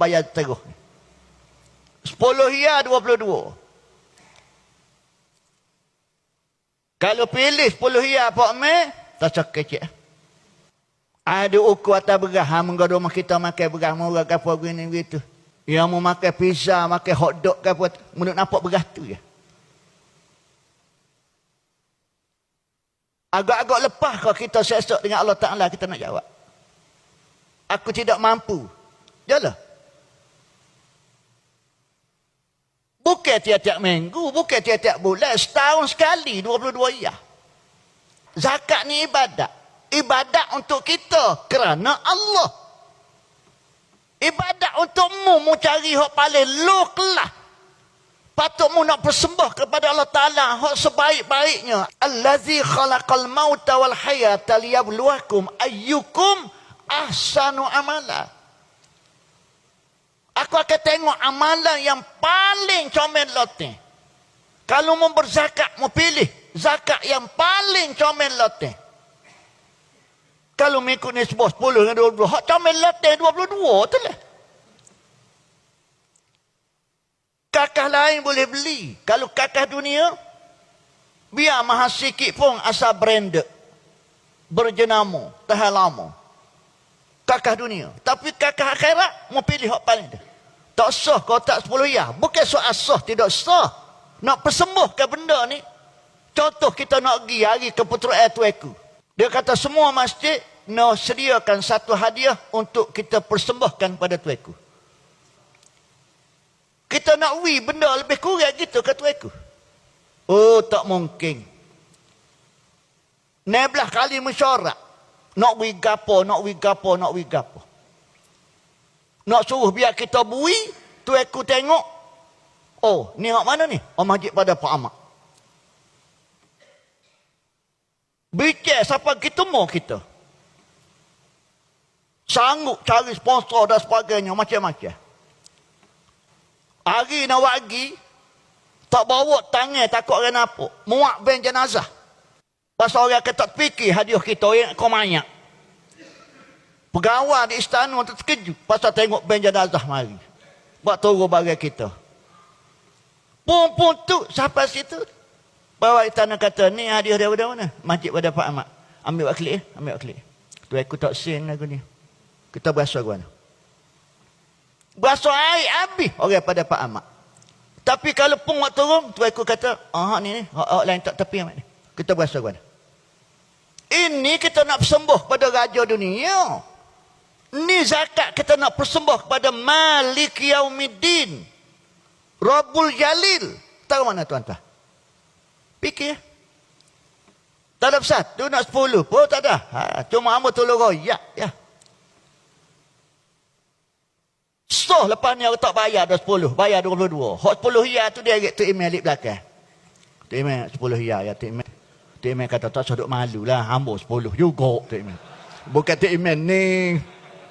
bayar terus. 10 hia 22. Kalau pilih 10 hia Pak Meh, tak cakap. Ada ukur atas beras. Menggoda kita makan beras murah ke apa begini begitu. Yang mau makan pizza, makan hotdog ke apa. Menurut nampak beras tu je. Agak-agak lepas kalau kita sesak dengan Allah Ta'ala, kita nak jawab. Aku tidak mampu. Jalan. Bukan tiap-tiap minggu, bukan tiap-tiap bulan. Setahun sekali, 22 hia. Zakat ni ibadat. Ibadat untuk kita kerana Allah. Ibadat untukmu mu cari hak paling low kelas. Patutmu nak bersembah kepada Allah Ta'ala hak sebaik-baiknya. Allazi khalaqal mauta wal hayata liyabluwakum ayyukum ahsanu amala. Aku akan tengok amalan yang paling comel loteng. Kalau mau berzakat, mau pilih zakat yang paling comel loteng. Kalau mengikut nisbah 10 dengan 22, hak comel loteng 22 tu lah. Kakah lain boleh beli. Kalau kakah dunia, biar mahal sikit pun asal branded. Berjenama, tahan lama. Kakah dunia. Tapi kakah akhirat, mau pilih hak paling dah. Tak sah kau tak 10 hia. Bukan soal sah, tidak sah. Nak persembahkan benda ni. Contoh kita nak pergi hari keputeraan Tuanku. Dia kata semua masjid nak sediakan satu hadiah untuk kita persembahkan pada Tuanku. Kita nak benda lebih kurang gitu ke Tuanku. Oh, tak mungkin. 19 kali mesyuarat. Nak gapo, nak gapo, nak gapo. Nak suruh biar kita bui, Tuanku tengok. Oh, ni hak mana ni? Oh, masjid pada Pak Ahmad. Bicara siapa kita mau kita. Sanggup cari sponsor dan sebagainya, macam-macam. Hari nak bagi, tak bawa tangan takut orang nampak. Muak ben jenazah. Pasal orang kata fikir hadiah kita, orang kau banyak. Pegawai di istana terkejut pasal tengok ben jenazah mari. Buat turun barang kita. Pun tu, sampai situ. Bawa istana kata, ni hadiah daripada mana? Masjid pada Pak Ahmad. Ambil buat klik, ambil buat klik. Tu aku tak sen lagu ni. Kita berasa ke mana? Berasa air habis orang pada Pak Ahmad. Tapi kalau pun waktu turun, tu aku kata, ni, hak lain tak tepi amat ni. Kita berasa ke mana? Ini kita nak persembah pada raja dunia. Ini zakat kita nak persembah kepada Malik Yaumiddin. Rabbul Jalil. Tahu mana tuan-tuan? Fikir. Tak ada satu nak 10 pun tak ada. Cuma hamba tolong royak. Ya. So lepas ni tak bayar dah 10. Bayar 22. Hak 10 hia tu dia tu email di belakang. Tu email 10 hia ya tu email. Tu email kata tak seduk malu lah. Hamba 10 juga tu email. Bukan tu email ni.